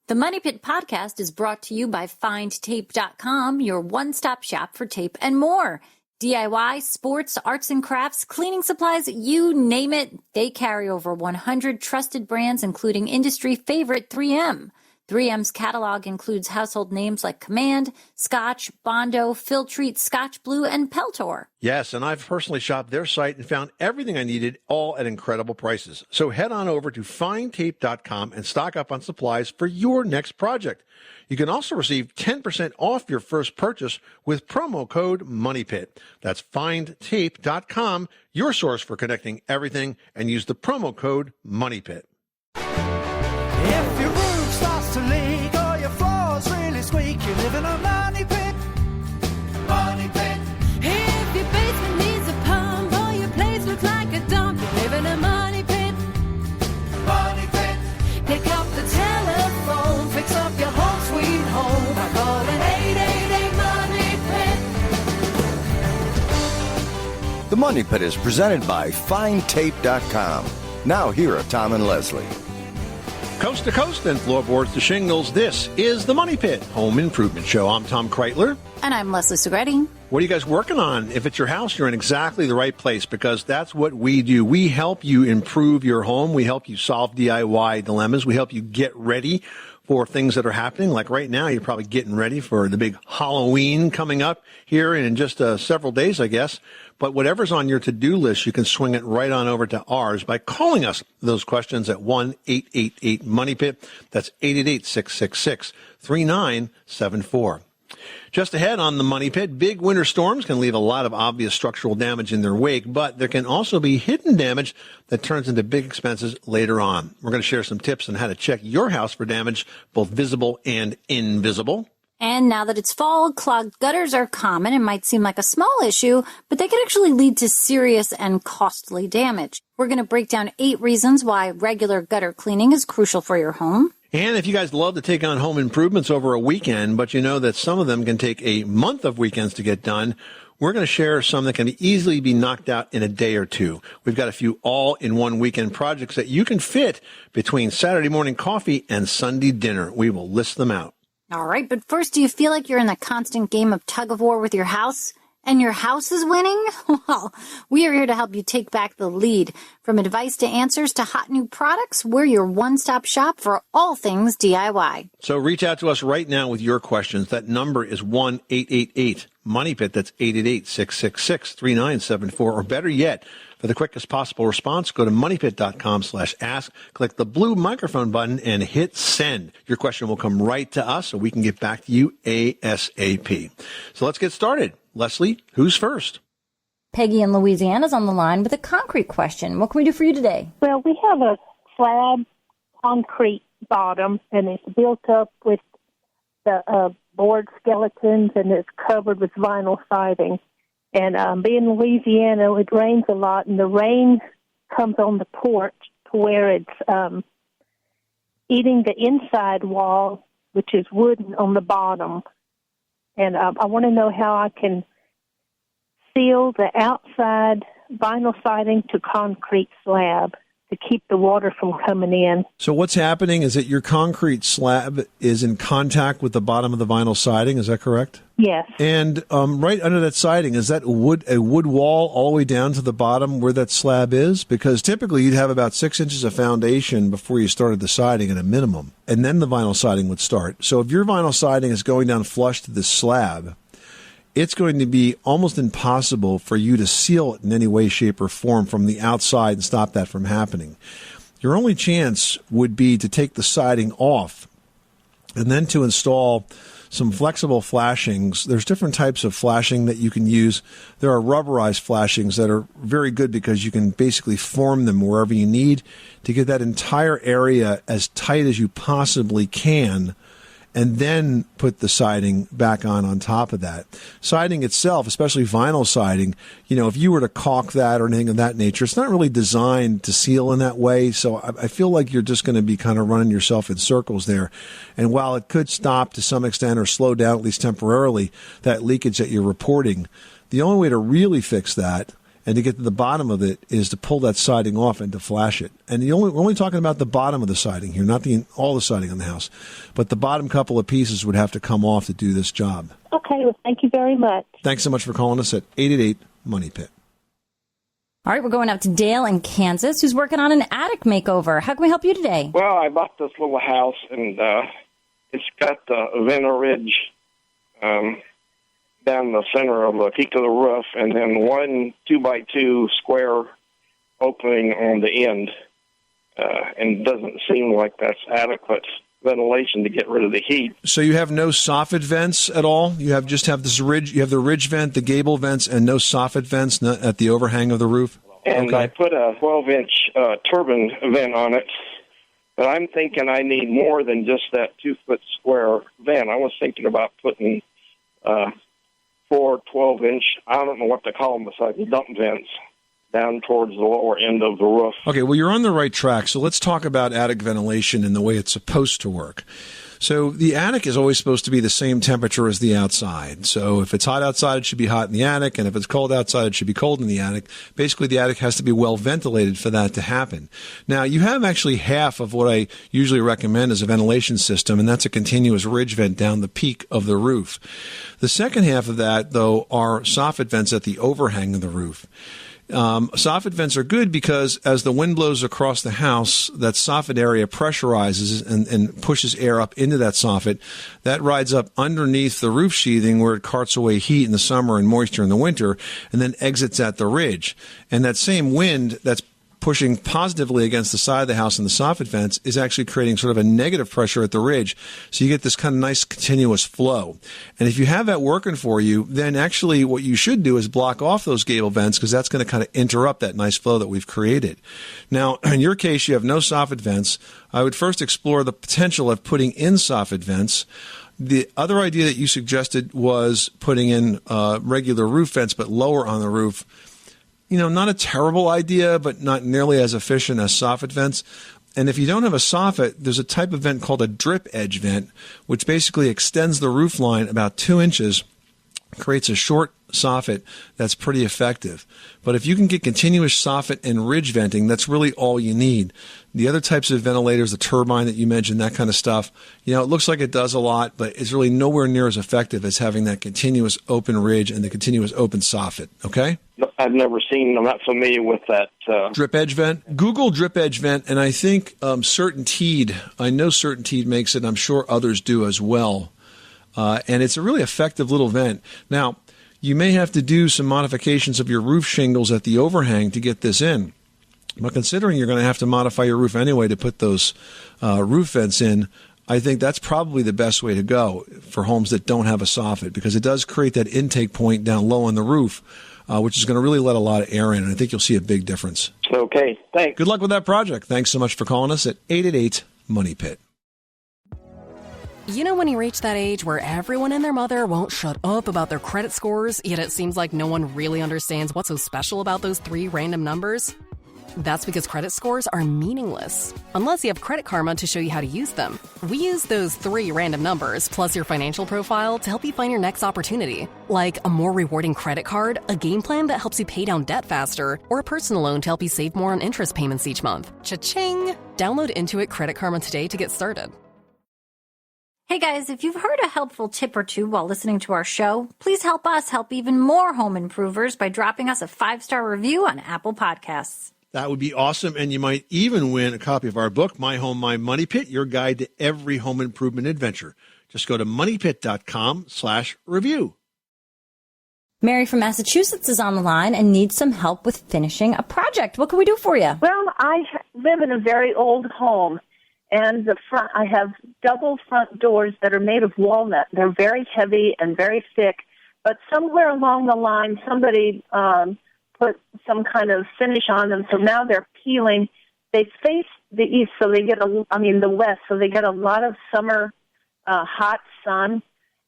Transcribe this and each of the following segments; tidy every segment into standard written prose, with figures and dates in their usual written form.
The Money Pit podcast is brought to you by FindTape.com, your one-stop shop for tape and more. DIY, sports, arts and crafts, cleaning supplies, you name it. They carry over 100 trusted brands, including industry favorite 3M. 3M's catalog includes household names like Command, Scotch, Bondo, Filtrete, Scotch Blue, and Peltor. Yes, and I've personally shopped their site and found everything I needed, all at incredible prices. So head on over to findtape.com and stock up on supplies for your next project. You can also receive 10% off your first purchase with promo code MONEYPIT. That's findtape.com, your source for connecting everything, and use the promo code MONEYPIT. If your roof starts to leak or your floor's really squeak, you live in a money pit. Money pit. If your basement needs a pump or your place looks like a dump, you live in a money pit. Money pit. Pick up the telephone, fix up your home sweet home by calling 888 Money Pit. The Money Pit is presented by FindTape.com. Now here are Tom and Leslie. Coast to coast and floorboards to shingles, this is the Money Pit Home Improvement Show. I'm Tom Kreitler. And I'm Leslie Segretti. What are you guys working on? If it's your house, you're in exactly the right place because that's what we do. We help you improve your home. We help you solve DIY dilemmas. We help you get ready for things that are happening. Like right now, you're probably getting ready for the big Halloween coming up here in just several days, I guess. But whatever's on your to-do list, you can swing it right on over to ours by calling us those questions at 1-888-MONEYPIT. That's 888-666-3974. Just ahead on the Money Pit, big winter storms can leave a lot of obvious structural damage in their wake, but there can also be hidden damage that turns into big expenses later on. We're going to share some tips on how to check your house for damage, both visible and invisible. And now that it's fall, clogged gutters are common and might seem like a small issue, but they can actually lead to serious and costly damage. We're going to break down 8 reasons why regular gutter cleaning is crucial for your home. And if you guys love to take on home improvements over a weekend, but you know that some of them can take a month of weekends to get done, we're going to share some that can easily be knocked out in a day or two. We've got a few all-in-one weekend projects that you can fit between Saturday morning coffee and Sunday dinner. We will list them out. All right, but first, do you feel like you're in a constant game of tug-of-war with your house? And your house is winning? Well, we are here to help you take back the lead. From advice to answers to hot new products, we're your one-stop shop for all things DIY. So reach out to us right now with your questions. That number is 1-888-MONEYPIT. That's 888-666-3974. Or better yet, for the quickest possible response, go to moneypit.com/ask, click the blue microphone button, and hit send. Your question will come right to us so we can get back to you ASAP. So let's get started. Leslie, who's first? Peggy in Louisiana is on the line with a concrete question. What can we do for you today? Well, we have a slab concrete bottom, and it's built up with the board skeletons, and it's covered with vinyl siding. And being in Louisiana, it rains a lot, and the rain comes on the porch to where it's eating the inside wall, which is wooden on the bottom. And I want to know how I can seal the outside vinyl siding to concrete slab to keep the water from coming in. So what's happening is that your concrete slab is in contact with the bottom of the vinyl siding. Is that correct? Yes. And right under that siding, is that a wood wall all the way down to the bottom where that slab is? Because typically you'd have about 6 inches of foundation before you started the siding at a minimum, and then the vinyl siding would start. So if your vinyl siding is going down flush to the slab, it's going to be almost impossible for you to seal it in any way, shape, or form from the outside and stop that from happening. Your only chance would be to take the siding off and then to install some flexible flashings. There's different types of flashing that you can use. There are rubberized flashings that are very good because you can basically form them wherever you need to get that entire area as tight as you possibly can, and then put the siding back on top of that. Siding itself, especially vinyl siding, if you were to caulk that or anything of that nature, it's not really designed to seal in that way. So I feel like you're just going to be kind of running yourself in circles there. And while it could stop to some extent or slow down, at least temporarily, that leakage that you're reporting, the only way to really fix that And to get to the bottom of it is to pull that siding off and to flash it. And we're only talking about the bottom of the siding here, not all the siding on the house. But the bottom couple of pieces would have to come off to do this job. Okay, well, thank you very much. Thanks so much for calling us at 888-MONEY-PIT. All right, we're going out to Dale in Kansas, who's working on an attic makeover. How can we help you today? Well, I bought this little house, and it's got a vent ridge down the center of the peak of the roof, and then one 2x2 square opening on the end. And it doesn't seem like that's adequate ventilation to get rid of the heat. So you have no soffit vents at all? You just have this ridge. You have the ridge vent, the gable vents, and no soffit vents at the overhang of the roof? And okay. I put a 12-inch turbine vent on it, but I'm thinking I need more than just that 2-foot square vent. I was thinking about putting 4 12-inch, I don't know what to call them besides the dump vents, down towards the lower end of the roof. Okay, well, you're on the right track. So let's talk about attic ventilation and the way it's supposed to work. So the attic is always supposed to be the same temperature as the outside. So if it's hot outside, it should be hot in the attic. And if it's cold outside, it should be cold in the attic. Basically, the attic has to be well ventilated for that to happen. Now, you have actually half of what I usually recommend as a ventilation system, and that's a continuous ridge vent down the peak of the roof. The second half of that, though, are soffit vents at the overhang of the roof. Soffit vents are good because as the wind blows across the house, that soffit area pressurizes and pushes air up into that soffit. That rides up underneath the roof sheathing where it carts away heat in the summer and moisture in the winter, and then exits at the ridge. And that same wind that's pushing positively against the side of the house and the soffit vents is actually creating sort of a negative pressure at the ridge. So you get this kind of nice continuous flow. And if you have that working for you, then actually what you should do is block off those gable vents because that's going to kind of interrupt that nice flow that we've created. Now, in your case, you have no soffit vents. I would first explore the potential of putting in soffit vents. The other idea that you suggested was putting in regular roof vents, but lower on the roof. You know, not a terrible idea, but not nearly as efficient as soffit vents. And if you don't have a soffit, there's a type of vent called a drip edge vent, which basically extends the roof line about 2 inches, creates a short soffit that's pretty effective. But if you can get continuous soffit and ridge venting, that's really all you need. The other types of ventilators, the turbine that you mentioned, that kind of stuff, you know, it looks like it does a lot, but it's really nowhere near as effective as having that continuous open ridge and the continuous open soffit, okay? I've never seen, I'm not familiar with that. Drip edge vent? Google drip edge vent, and I think Certainteed, I know Certainteed makes it, I'm sure others do as well. And it's a really effective little vent. Now, you may have to do some modifications of your roof shingles at the overhang to get this in. But considering you're going to have to modify your roof anyway to put those roof vents in, I think that's probably the best way to go for homes that don't have a soffit because it does create that intake point down low on the roof, which is going to really let a lot of air in. And I think you'll see a big difference. Okay, thanks. Good luck with that project. Thanks so much for calling us at 888-MONEY-PIT. You know when you reach that age where everyone and their mother won't shut up about their credit scores, yet it seems like no one really understands what's so special about those 3 random numbers? That's because credit scores are meaningless, unless you have Credit Karma to show you how to use them. We use those 3 random numbers, plus your financial profile, to help you find your next opportunity. Like a more rewarding credit card, a game plan that helps you pay down debt faster, or a personal loan to help you save more on interest payments each month. Cha-ching! Download Intuit Credit Karma today to get started. Hey guys, if you've heard a helpful tip or two while listening to our show, please help us help even more home improvers by dropping us a 5-star review on Apple Podcasts. That would be awesome, and you might even win a copy of our book, My Home, My Money Pit, your guide to every home improvement adventure. Just go to moneypit.com/review. Mary from Massachusetts is on the line and needs some help with finishing a project. What can we do for you? Well, I live in a very old home, and I have double front doors that are made of walnut. They're very heavy and very thick, but somewhere along the line, somebody put some kind of finish on them, so now they're peeling. They face the east, so they get the west, so they get a lot of summer hot sun.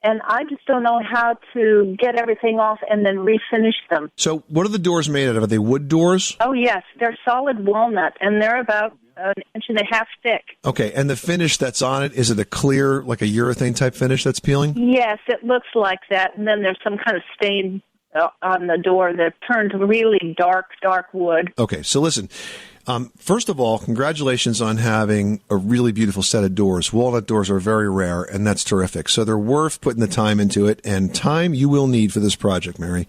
And I just don't know how to get everything off and then refinish them. So what are the doors made out of? Are they wood doors? Oh, yes. They're solid walnut, and they're about 1.5 inches thick. Okay, and the finish that's on it, is it a clear, like a urethane type finish that's peeling? Yes, it looks like that, and then there's some kind of stain on the door that turned really dark wood. Okay, so listen. First of all, congratulations on having a really beautiful set of doors. Walnut doors are very rare, and that's terrific. So they're worth putting the time into it, and time you will need for this project, Mary.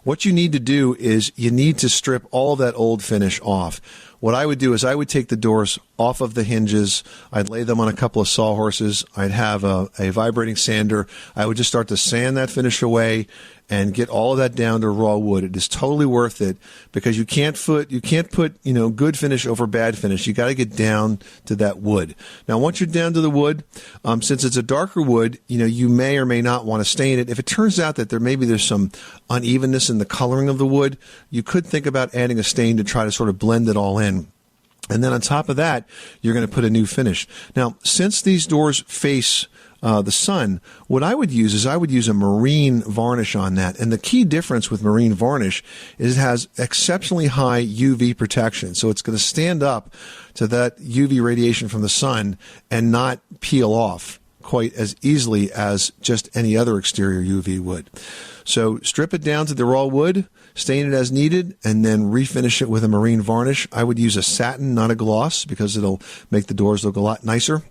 What you need to do is you need to strip all that old finish off. What I would do is I would take the doors off of the hinges. I'd lay them on a couple of sawhorses. I'd have a vibrating sander. I would just start to sand that finish away and get all of that down to raw wood. It is totally worth it because you can't put good finish over bad finish. You got to get down to that wood. Now, once you're down to the wood, since it's a darker wood, you may or may not want to stain it. If it turns out that there's some unevenness in the coloring of the wood, you could think about adding a stain to try to sort of blend it all in. And then on top of that, you're going to put a new finish. Now, since these doors face the sun, what I would use is a marine varnish on that. And the key difference with marine varnish is it has exceptionally high UV protection. So it's going to stand up to that UV radiation from the sun and not peel off quite as easily as just any other exterior UV would. So strip it down to the raw wood, stain it as needed, and then refinish it with a marine varnish. I would use a satin, not a gloss, because it'll make the doors look a lot nicer.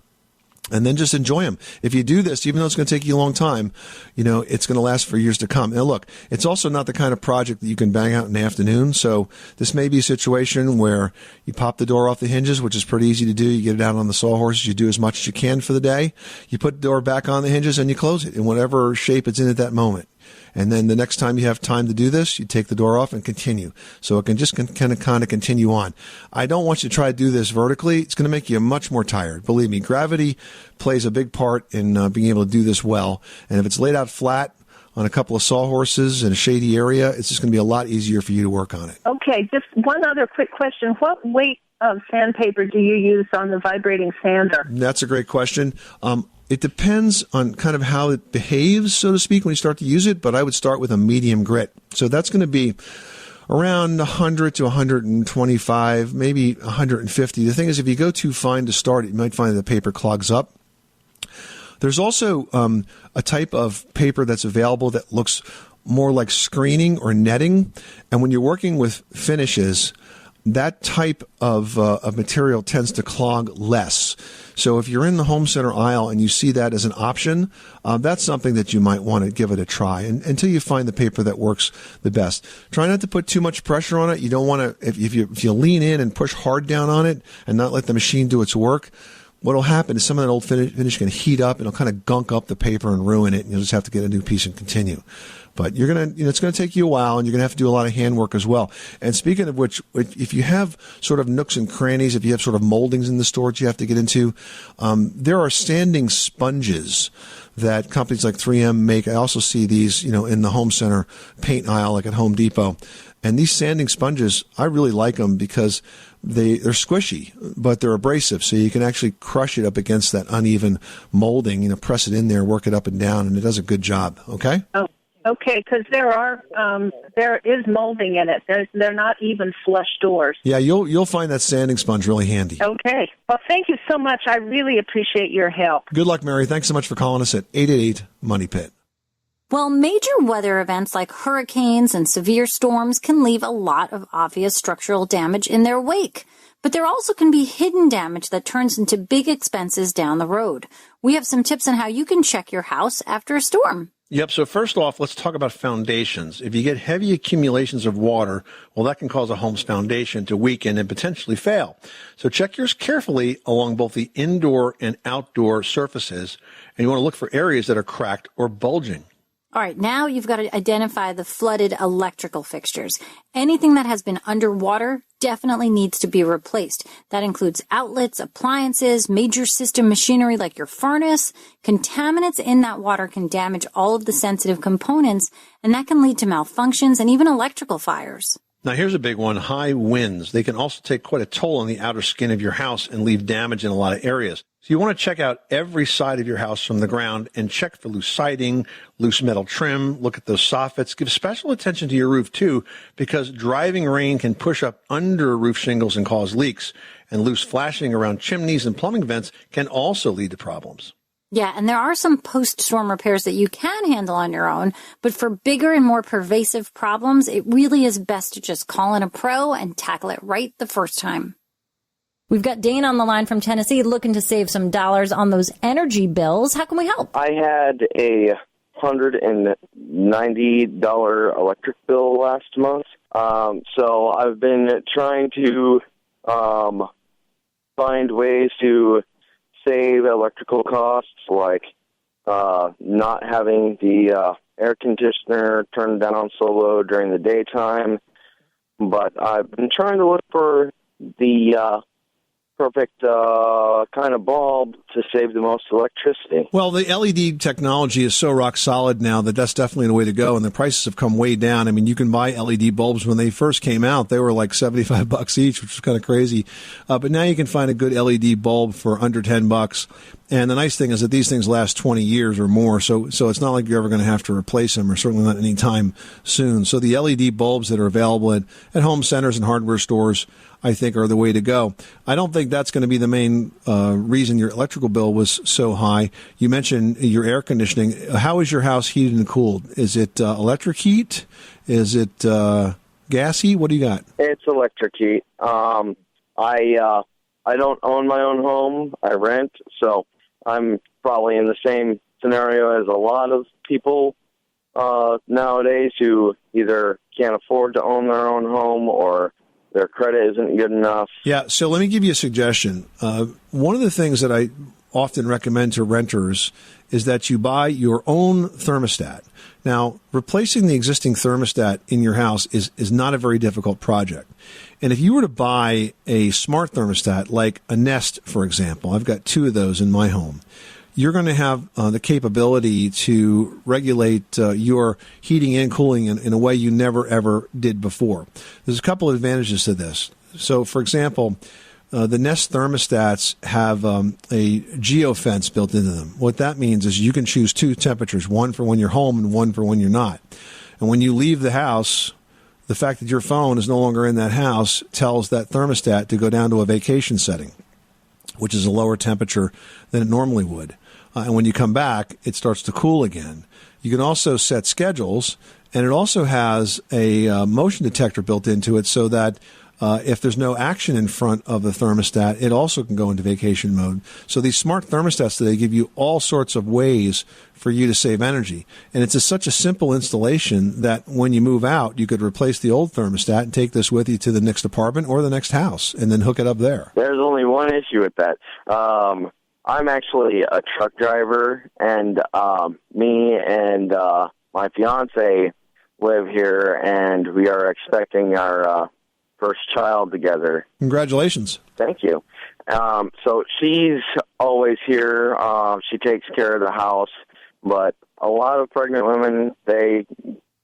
And then just enjoy them. If you do this, even though it's going to take you a long time, it's going to last for years to come. Now, look, it's also not the kind of project that you can bang out in the afternoon. So this may be a situation where you pop the door off the hinges, which is pretty easy to do. You get it out on the sawhorses. You do as much as you can for the day. You put the door back on the hinges and you close it in whatever shape it's in at that moment. And then the next time you have time to do this, you take the door off and continue. So it can just kind of continue on. I don't want you to try to do this vertically. It's going to make you much more tired. Believe me, gravity plays a big part in being able to do this well. And if it's laid out flat on a couple of sawhorses in a shady area, it's just going to be a lot easier for you to work on it. Okay, just one other quick question. What weight of sandpaper do you use on the vibrating sander? That's a great question. It depends on kind of how it behaves, so to speak, when you start to use it, but I would start with a medium grit. So that's going to be around 100 to 125, maybe 150. The thing is, if you go too fine to start it, you might find that the paper clogs up. There's also a type of paper that's available that looks more like screening or netting. And when you're working with finishes, that type of material tends to clog less. So if you're in the home center aisle and you see that as an option, that's something that you might want to give it a try until you find the paper that works the best. Try not to put too much pressure on it. You don't want to, if you lean in and push hard down on it and not let the machine do its work, what will happen is some of that old finish can heat up and it'll kind of gunk up the paper and ruin it, and you'll just have to get a new piece and continue. But it's going to take you a while, and you're going to have to do a lot of handwork as well. And speaking of which, if you have sort of nooks and crannies, if you have sort of moldings in the storage you have to get into, there are standing sponges that companies like 3M make. I also see these, in the home center paint aisle, like at Home Depot. And these sanding sponges, I really like them because they're squishy, but they're abrasive. So you can actually crush it up against that uneven molding, press it in there, work it up and down, and it does a good job. Okay? Oh. Okay, because there is molding in it. They're not even flush doors. Yeah, you'll find that sanding sponge really handy. Okay. Well, thank you so much. I really appreciate your help. Good luck, Mary. Thanks so much for calling us at 888-MONEY-PIT. Well, major weather events like hurricanes and severe storms can leave a lot of obvious structural damage in their wake. But there also can be hidden damage that turns into big expenses down the road. We have some tips on how you can check your house after a storm. Yep. So first off, let's talk about foundations. If you get heavy accumulations of water, well, that can cause a home's foundation to weaken and potentially fail. So check yours carefully along both the indoor and outdoor surfaces, and you want to look for areas that are cracked or bulging. All right, now you've got to identify the flooded electrical fixtures. Anything that has been underwater definitely needs to be replaced. That includes outlets, appliances, major system machinery like your furnace. Contaminants in that water can damage all of the sensitive components, and that can lead to malfunctions and even electrical fires. Now, here's a big one. High winds. They can also take quite a toll on the outer skin of your house and leave damage in a lot of areas. So you want to check out every side of your house from the ground and check for loose siding, loose metal trim, look at those soffits. Give special attention to your roof, too, because driving rain can push up under roof shingles and cause leaks. And loose flashing around chimneys and plumbing vents can also lead to problems. Yeah, and there are some post-storm repairs that you can handle on your own, but for bigger and more pervasive problems, it really is best to just call in a pro and tackle it right the first time. We've got Dane on the line from Tennessee looking to save some dollars on those energy bills. How can we help? I had a $190 electric bill last month. So I've been trying to find ways to save electrical costs, like not having the air conditioner turned down so low during the daytime. But I've been trying to look for the perfect kind of bulb to save the most electricity. Well, the LED technology is so rock solid now that that's definitely the way to go, and the prices have come way down. I mean, you can buy LED bulbs. When they first came out, they were like $75 each, which was kind of crazy. But now you can find a good LED bulb for under $10. And the nice thing is that these things last 20 years or more, so it's not like you're ever going to have to replace them, or certainly not any time soon. So the LED bulbs that are available at home centers and hardware stores, I think, are the way to go. I don't think that's going to be the main reason your electrical bill was so high. You mentioned your air conditioning. How is your house heated and cooled? Is it electric heat? Is it gas heat? What do you got? It's electric heat. I don't own my own home. I rent, so I'm probably in the same scenario as a lot of people nowadays who either can't afford to own their own home or their credit isn't good enough. Yeah, so let me give you a suggestion. One of the things that I often recommend to renters is that you buy your own thermostat. Now, replacing the existing thermostat in your house is not a very difficult project. And if you were to buy a smart thermostat, like a Nest, for example, I've got 2 of those in my home, you're going to have the capability to regulate your heating and cooling in a way you never, ever did before. There's a couple of advantages to this. So, for example, the Nest thermostats have a geofence built into them. What that means is you can choose 2 temperatures, one for when you're home and one for when you're not. And when you leave the house, the fact that your phone is no longer in that house tells that thermostat to go down to a vacation setting, which is a lower temperature than it normally would. And when you come back, it starts to cool again. You can also set schedules, and it also has a motion detector built into it so that if there's no action in front of the thermostat, it also can go into vacation mode. So these smart thermostats today give you all sorts of ways for you to save energy. And it's such a simple installation that when you move out, you could replace the old thermostat and take this with you to the next apartment or the next house and then hook it up there. There's only one issue with that. I'm actually a truck driver, and me and my fiance live here, and we are expecting our first child together. Congratulations. Thank you. So she's always here. She takes care of the house, but a lot of pregnant women, they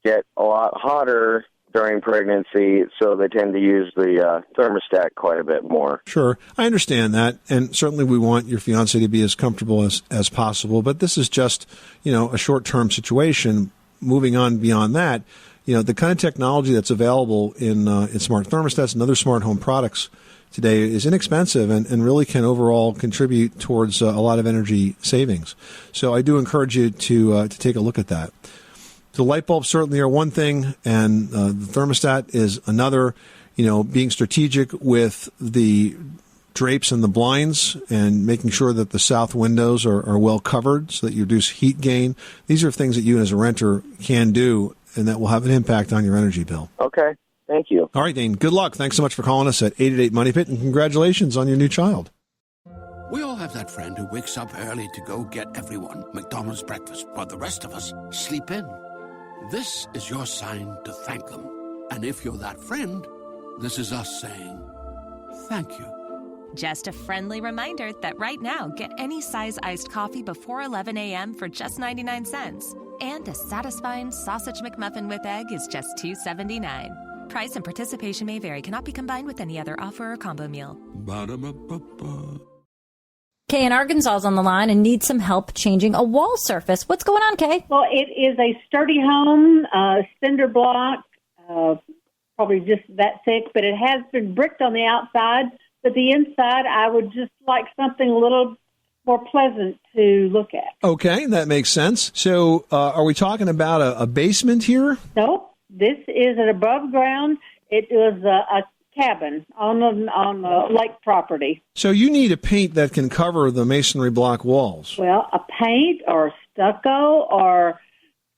get a lot hotter during pregnancy, so they tend to use the thermostat quite a bit more. Sure. I understand that, and certainly we want your fiancé to be as comfortable as possible, but this is just, a short-term situation. Moving on beyond that, the kind of technology that's available in smart thermostats and other smart home products today is inexpensive and really can overall contribute towards a lot of energy savings. So I do encourage you to take a look at that. The light bulbs certainly are one thing, and the thermostat is another. Being strategic with the drapes and the blinds and making sure that the south windows are well covered so that you reduce heat gain. These are things that you as a renter can do, and that will have an impact on your energy bill. Okay. Thank you. All right, Dane. Good luck. Thanks so much for calling us at 888 Money Pit, and congratulations on your new child. We all have that friend who wakes up early to go get everyone McDonald's breakfast, while the rest of us sleep in. This is your sign to thank them. And if you're that friend, this is us saying thank you. Just a friendly reminder that right now, get any size iced coffee before 11 a.m. for just 99 cents. And a satisfying sausage McMuffin with egg is just $2.79. Price and participation may vary. Cannot be combined with any other offer or combo meal. Ba-da-ba-ba-ba. Kay in Arkansas is on the line and needs some help changing a wall surface. What's going on, Kay? Well, it is a sturdy home, cinder block, probably just that thick, but it has been bricked on the outside. But the inside, I would just like something a little more pleasant to look at. Okay, that makes sense. So are we talking about a basement here? No, this is an above ground. It was a cabin on the lake property. So you need a paint that can cover the masonry block walls. Well, a paint or stucco or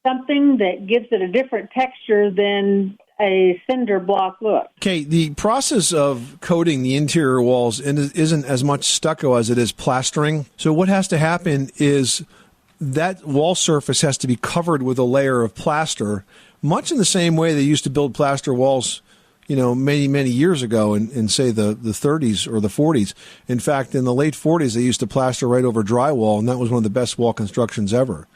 something that gives it a different texture than a cinder block look. Okay, the process of coating the interior walls isn't as much stucco as it is plastering. So what has to happen is that wall surface has to be covered with a layer of plaster, much in the same way they used to build plaster walls, many, many years ago in say, the 30s or the 40s. In fact, in the late 40s, they used to plaster right over drywall, and that was one of the best wall constructions ever.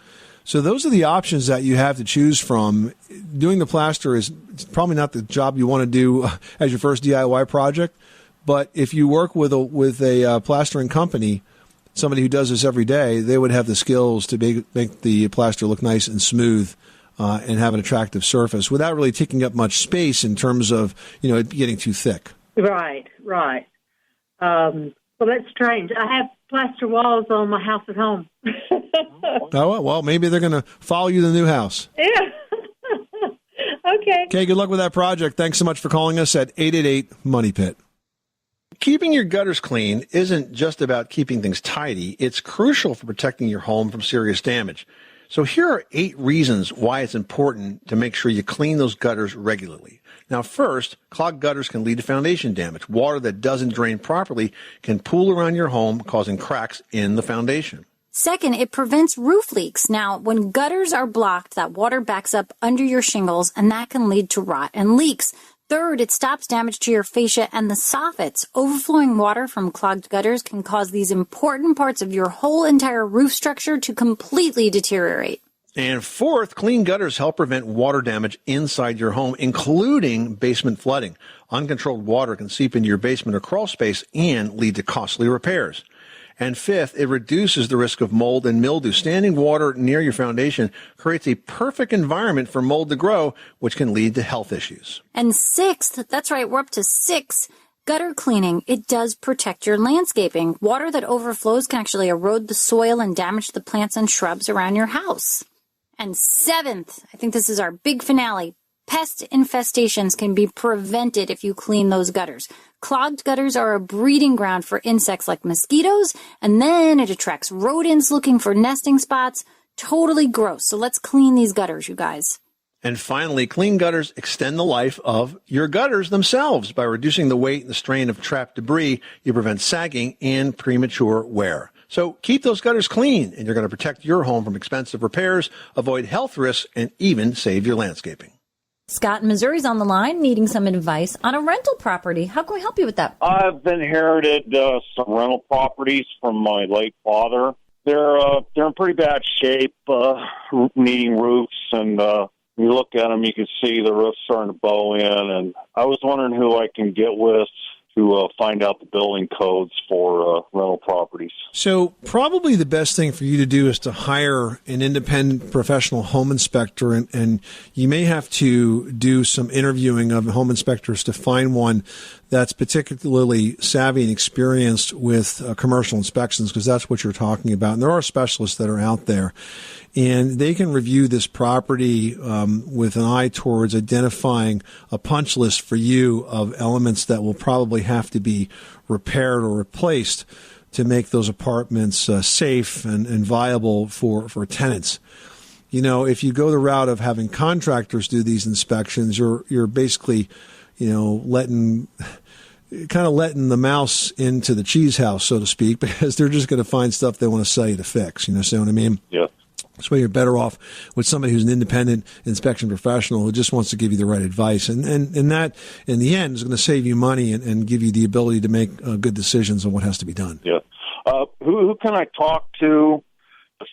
So those are the options that you have to choose from. Doing the plaster is probably not the job you want to do as your first DIY project, but if you work with a plastering company, somebody who does this every day, they would have the skills to make the plaster look nice and smooth and have an attractive surface without really taking up much space in terms of it getting too thick. Right. Well, that's strange. I have plaster walls on my house at home. Oh, well, maybe they're going to follow you to the new house. Yeah. Okay. Okay, good luck with that project. Thanks so much for calling us at 888-MONEY-PIT. Keeping your gutters clean isn't just about keeping things tidy. It's crucial for protecting your home from serious damage. So here are 8 reasons why it's important to make sure you clean those gutters regularly. Now, first, clogged gutters can lead to foundation damage. Water that doesn't drain properly can pool around your home, causing cracks in the foundation. Second, it prevents roof leaks. Now, when gutters are blocked, that water backs up under your shingles, and that can lead to rot and leaks. Third, it stops damage to your fascia and the soffits. Overflowing water from clogged gutters can cause these important parts of your whole entire roof structure to completely deteriorate. And fourth, clean gutters help prevent water damage inside your home, including basement flooding. Uncontrolled water can seep into your basement or crawl space and lead to costly repairs. And fifth, it reduces the risk of mold and mildew. Standing water near your foundation creates a perfect environment for mold to grow, which can lead to health issues. And sixth, that's right, we're up to 6. Gutter cleaning, it does protect your landscaping. Water that overflows can actually erode the soil and damage the plants and shrubs around your house. And 7th, I think this is our big finale, pest infestations can be prevented if you clean those gutters. Clogged gutters are a breeding ground for insects like mosquitoes, and then it attracts rodents looking for nesting spots. Totally gross. So let's clean these gutters, you guys. And finally, clean gutters extend the life of your gutters themselves. By reducing the weight and the strain of trapped debris, you prevent sagging and premature wear. So keep those gutters clean, and you're going to protect your home from expensive repairs, avoid health risks, and even save your landscaping. Scott in Missouri's on the line needing some advice on a rental property. How can we help you with that? I've inherited some rental properties from my late father. They're in pretty bad shape, needing roofs, and you look at them, you can see the roof's starting to bow in. And I was wondering who I can get with to find out the building codes for rental properties. So probably the best thing for you to do is to hire an independent professional home inspector, and you may have to do some interviewing of home inspectors to find one that's particularly savvy and experienced with commercial inspections, because that's what you're talking about. And there are specialists that are out there, and they can review this property with an eye towards identifying a punch list for you of elements that will probably have to be repaired or replaced to make those apartments safe and viable for tenants. You know, if you go the route of having contractors do these inspections, you're basically, letting the mouse into the cheese house, so to speak, because they're just going to find stuff they want to sell you to fix. You know, see what I mean? Yeah. That's why you're better off with somebody who's an independent inspection professional who just wants to give you the right advice. And that, in the end, is going to save you money and give you the ability to make good decisions on what has to be done. Yeah. Who can I talk to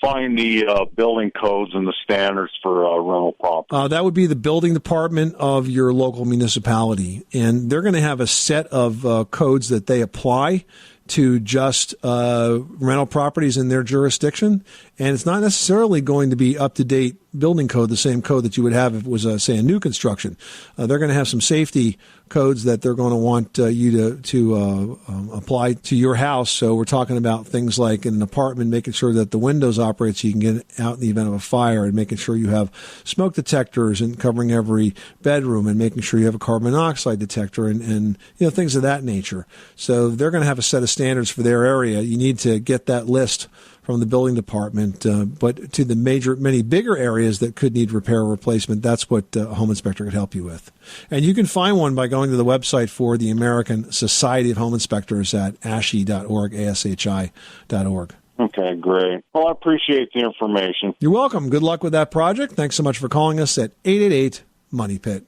find the building codes and the standards for rental property? That would be the building department of your local municipality. And they're going to have a set of codes that they apply to just rental properties in their jurisdiction. And it's not necessarily going to be up-to-date building code, the same code that you would have if it was, say, a new construction. They're going to have some safety codes that they're going to want you to apply to your house. So we're talking about things like in an apartment, making sure that the windows operate so you can get out in the event of a fire, and making sure you have smoke detectors and covering every bedroom, and making sure you have a carbon monoxide detector and things of that nature. So they're going to have a set of standards for their area. You need to get that list from the building department, but to the many bigger areas that could need repair or replacement, that's what a home inspector could help you with. And you can find one by going to the website for the American Society of Home Inspectors at ASHI.org, ASHI.org. Okay, great. Well, I appreciate the information. You're welcome. Good luck with that project. Thanks so much for calling us at 888-MONEY-PIT.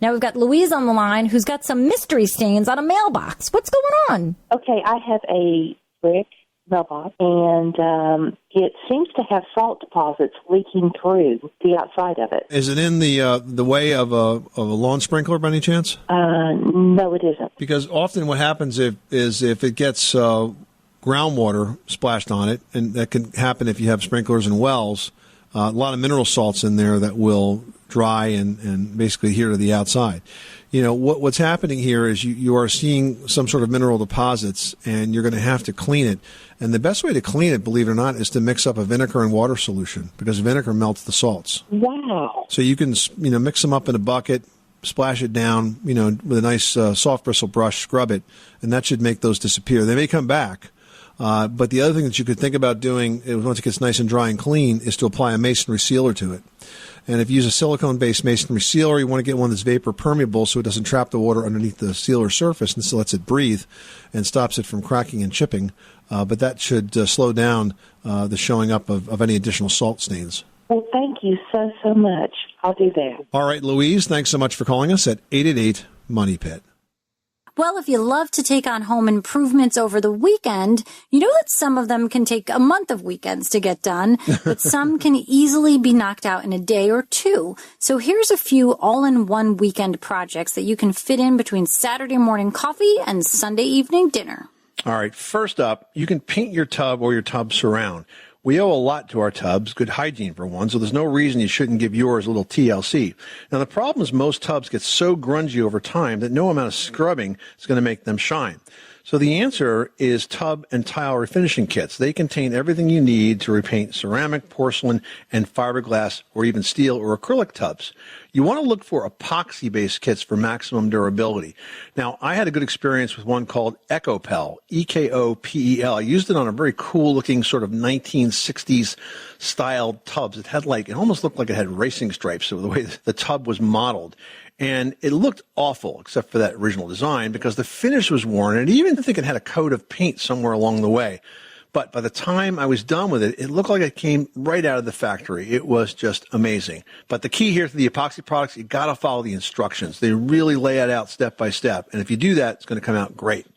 Now we've got Louise on the line who's got some mystery stains on a mailbox. What's going on? Okay, I have a brick mailbox, and it seems to have salt deposits leaking through the outside of it. Is it in the way of a lawn sprinkler by any chance? No, it isn't. Because often what happens is if it gets groundwater splashed on it, and that can happen if you have sprinklers and wells, a lot of mineral salts in there that will dry and basically adhere to the outside. What's happening here is you are seeing some sort of mineral deposits, and you're going to have to clean it. And the best way to clean it, believe it or not, is to mix up a vinegar and water solution, because vinegar melts the salts. Wow. So you can, mix them up in a bucket, splash it down, with a nice soft bristle brush, scrub it, and that should make those disappear. They may come back. But the other thing that you could think about doing once it gets nice and dry and clean is to apply a masonry sealer to it. And if you use a silicone-based masonry sealer, you want to get one that's vapor permeable so it doesn't trap the water underneath the sealer surface and still lets it breathe and stops it from cracking and chipping. But that should slow down the showing up of any additional salt stains. Well, thank you so much. I'll do that. All right, Louise, thanks so much for calling us at 888-MONEY-PIT. Well, if you love to take on home improvements over the weekend, you know that some of them can take a month of weekends to get done, but some can easily be knocked out in a day or two. So here's a few all-in-one weekend projects that you can fit in between Saturday morning coffee and Sunday evening dinner. All right, first up, you can paint your tub or your tub surround. We owe a lot to our tubs, good hygiene for one, so there's no reason you shouldn't give yours a little TLC. Now, the problem is most tubs get so grungy over time that no amount of scrubbing is going to make them shine. So the answer is tub and tile refinishing kits. They contain everything you need to repaint ceramic, porcelain, and fiberglass, or even steel or acrylic tubs. You want to look for epoxy-based kits for maximum durability. Now, I had a good experience with one called EcoPel, E-K-O-P-E-L. I used it on a very cool-looking sort of 1960s style tubs. It almost looked like it had racing stripes, so the way the tub was modeled. And it looked awful, except for that original design, because the finish was worn, and I even think it had a coat of paint somewhere along the way. But by the time I was done with it, it looked like it came right out of the factory. It was just amazing. But the key here to the epoxy products, you got to follow the instructions. They really lay it out step by step. And if you do that, it's going to come out great.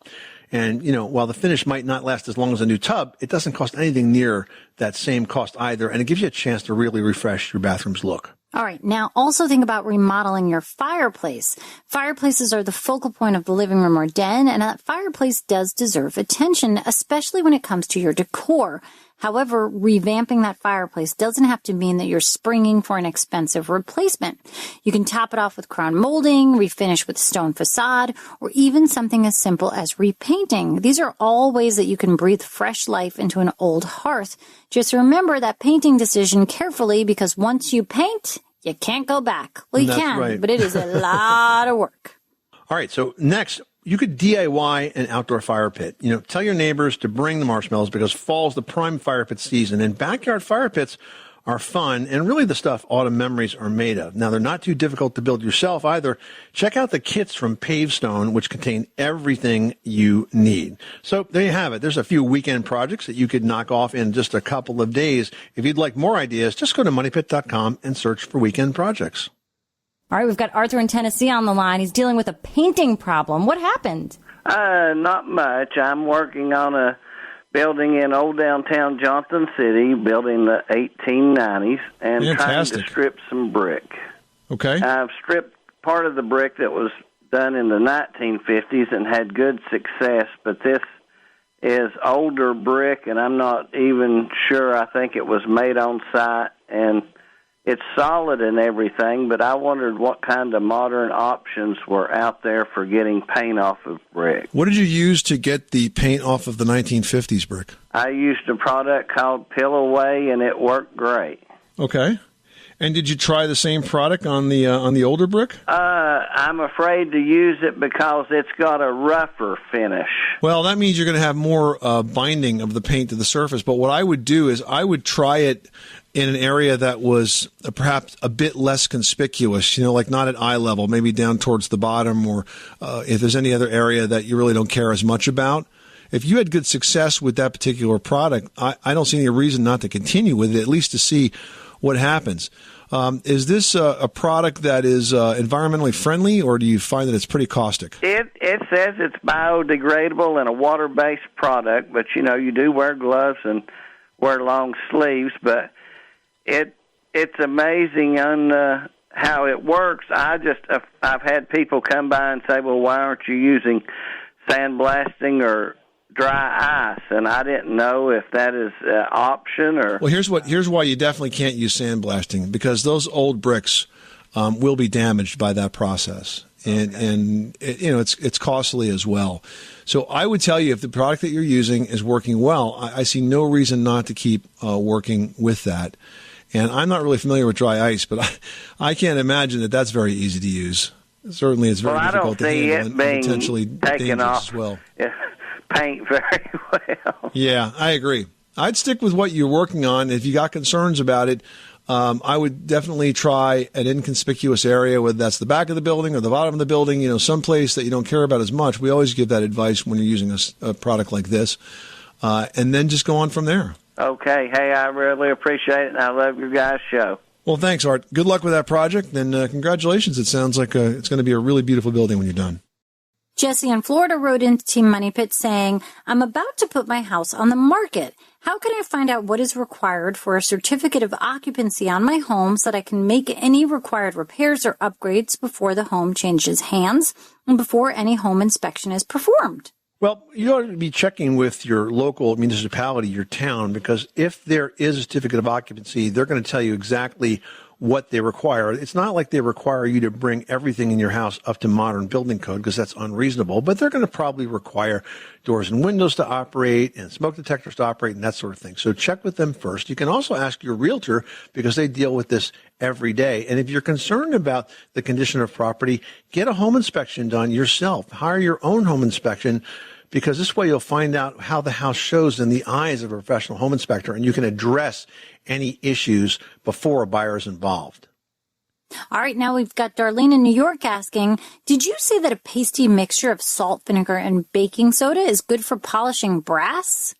And, while the finish might not last as long as a new tub, it doesn't cost anything near that same cost either. And it gives you a chance to really refresh your bathroom's look. All right. Now, also think about remodeling your fireplace. Fireplaces are the focal point of the living room or den, and that fireplace does deserve attention, especially when it comes to your decor. However, revamping that fireplace doesn't have to mean that you're springing for an expensive replacement. You can top it off with crown molding, refinish with stone facade, or even something as simple as repainting. These are all ways that you can breathe fresh life into an old hearth. Just remember that painting decision carefully, because once you paint, you can't go back. Well, you can, right. But it is a lot of work. All right, so next, you could DIY an outdoor fire pit. Tell your neighbors to bring the marshmallows, because fall's the prime fire pit season, and backyard fire pits are fun and really the stuff autumn memories are made of. Now, they're not too difficult to build yourself either. Check out the kits from Pavestone, which contain everything you need. So there you have it. There's a few weekend projects that you could knock off in just a couple of days. If you'd like more ideas, just go to moneypit.com and search for weekend projects. All right, we've got Arthur in Tennessee on the line. He's dealing with a painting problem. What happened? Not much. I'm working on a building in old downtown Johnson City, building the 1890s, and Fantastic. trying to strip some brick. Okay. I've stripped part of the brick that was done in the 1950s and had good success, but this is older brick, and I'm not even sure. I think it was made on site, and it's solid and everything, but I wondered what kind of modern options were out there for getting paint off of brick. What did you use to get the paint off of the 1950s brick? I used a product called Pillaway, and it worked great. Okay. And did you try the same product on the older brick? I'm afraid to use it because it's got a rougher finish. Well, that means you're going to have more binding of the paint to the surface. But what I would do is I would try it in an area that was perhaps a bit less conspicuous, like not at eye level, maybe down towards the bottom, or if there's any other area that you really don't care as much about. If you had good success with that particular product, I don't see any reason not to continue with it, at least to see what happens. Is this a product that is environmentally friendly, or do you find that it's pretty caustic? It says it's biodegradable and a water-based product, but, you do wear gloves and wear long sleeves, but it's amazing on how it works. I've had people come by and say, well, why aren't you using sandblasting or dry ice? And I didn't know if that is an option or. Well, here's why you definitely can't use sandblasting, because those old bricks will be damaged by that process, and it's costly as well. So I would tell you, if the product that you're using is working well, I see no reason not to keep working with that. And I'm not really familiar with dry ice, but I can't imagine that that's very easy to use. Certainly, it's very difficult to handle and potentially dangerous as well. Paint very well. Yeah, I agree. I'd stick with what you're working on. If you got concerns about it, I would definitely try an inconspicuous area, whether that's the back of the building or the bottom of the building, someplace that you don't care about as much. We always give that advice when you're using a product like this, and then just go on from there. Okay. Hey, I really appreciate it, and I love your guys' show. Well, thanks, Art. Good luck with that project, and congratulations. It sounds like it's going to be a really beautiful building when you're done. Jesse in Florida wrote into Team Money Pit saying, I'm about to put my house on the market. How can I find out what is required for a certificate of occupancy on my home so that I can make any required repairs or upgrades before the home changes hands and before any home inspection is performed? Well, you ought to be checking with your local municipality, your town, because if there is a certificate of occupancy, they're going to tell you exactly what they require. It's not like they require you to bring everything in your house up to modern building code, because that's unreasonable, but they're going to probably require doors and windows to operate and smoke detectors to operate and that sort of thing. So check with them first. You can also ask your realtor, because they deal with this every day. And if you're concerned about the condition of property, get a home inspection done yourself. Hire your own home inspection, because this way you'll find out how the house shows in the eyes of a professional home inspector, and you can address any issues before a buyer is involved. All right, now we've got Darlene in New York asking, did you say that a pasty mixture of salt, vinegar, and baking soda is good for polishing brass?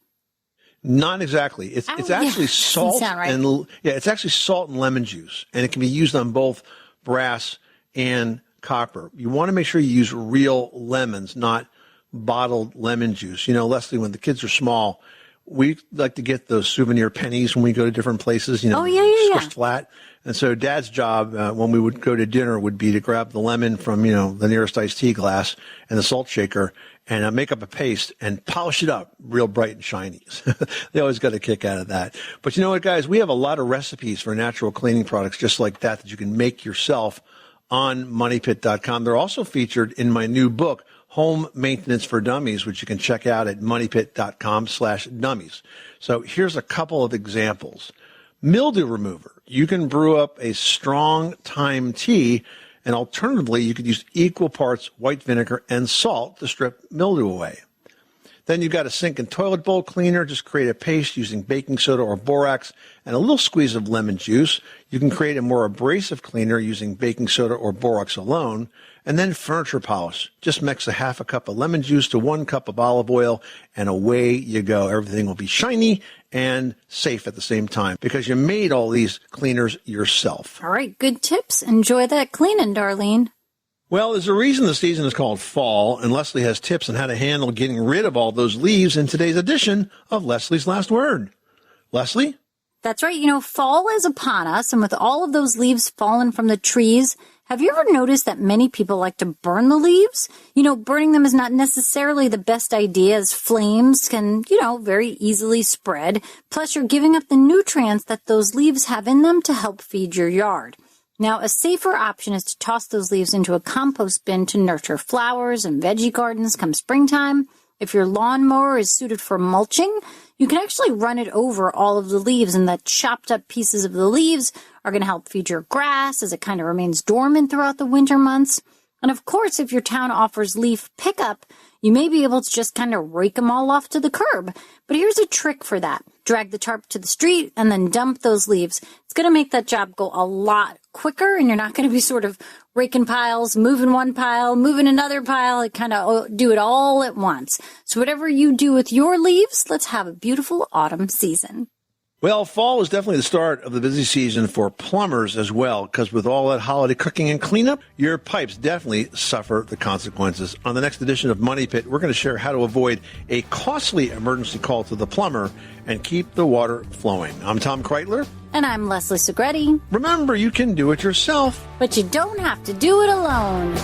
Not exactly. It's actually salt and it's actually salt and lemon juice, and it can be used on both brass and copper. You want to make sure you use real lemons, not bottled lemon juice. Leslie, when the kids are small, we like to get those souvenir pennies when we go to different places, squished flat. And so Dad's job when we would go to dinner would be to grab the lemon from, the nearest iced tea glass and the salt shaker and make up a paste and polish it up real bright and shiny. They always got a kick out of that. But you know what, guys? We have a lot of recipes for natural cleaning products just like that you can make yourself on moneypit.com. They're also featured in my new book, Home Maintenance for Dummies, which you can check out at moneypit.com/dummies. So here's a couple of examples. Mildew remover. You can brew up a strong thyme tea, and alternatively, you could use equal parts white vinegar and salt to strip mildew away. Then you've got a sink and toilet bowl cleaner. Just create a paste using baking soda or borax and a little squeeze of lemon juice. You can create a more abrasive cleaner using baking soda or borax alone. And then furniture polish. Just mix a half a cup of lemon juice to 1 cup of olive oil, and away you go. Everything will be shiny and safe at the same time, because you made all these cleaners yourself. All right, good tips. Enjoy that cleaning, Darlene. Well, there's a reason the season is called fall, and Leslie has tips on how to handle getting rid of all those leaves in today's edition of Leslie's Last Word. Leslie? That's right. Fall is upon us, and with all of those leaves fallen from the trees, have you ever noticed that many people like to burn the leaves? Burning them is not necessarily the best idea, as flames can, very easily spread. Plus, you're giving up the nutrients that those leaves have in them to help feed your yard. Now, a safer option is to toss those leaves into a compost bin to nurture flowers and veggie gardens come springtime. If your lawnmower is suited for mulching, you can actually run it over all of the leaves, and the chopped up pieces of the leaves are going to help feed your grass as it kind of remains dormant throughout the winter months. And of course, if your town offers leaf pickup, you may be able to just kind of rake them all off to the curb. But here's a trick for that. Drag the tarp to the street and then dump those leaves. It's going to make that job go a lot quicker, and you're not going to be sort of raking piles, moving one pile, moving another pile, and kind of do it all at once. So whatever you do with your leaves, let's have a beautiful autumn season. Well, fall is definitely the start of the busy season for plumbers as well, because with all that holiday cooking and cleanup, your pipes definitely suffer the consequences. On the next edition of Money Pit, we're going to share how to avoid a costly emergency call to the plumber and keep the water flowing. I'm Tom Kreitler. And I'm Leslie Segretti. Remember, you can do it yourself, but you don't have to do it alone.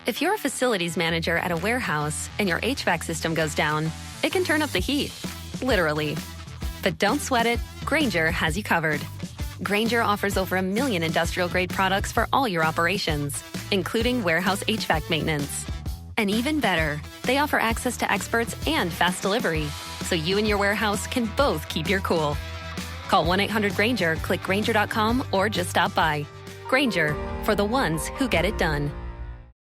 If you're a facilities manager at a warehouse and your HVAC system goes down, it can turn up the heat, literally. But don't sweat it, Grainger has you covered. Grainger offers over 1 million industrial-grade products for all your operations, including warehouse HVAC maintenance. And even better, they offer access to experts and fast delivery, so you and your warehouse can both keep your cool. Call 1-800-GRAINGER, click Grainger.com, or just stop by. Grainger, for the ones who get it done.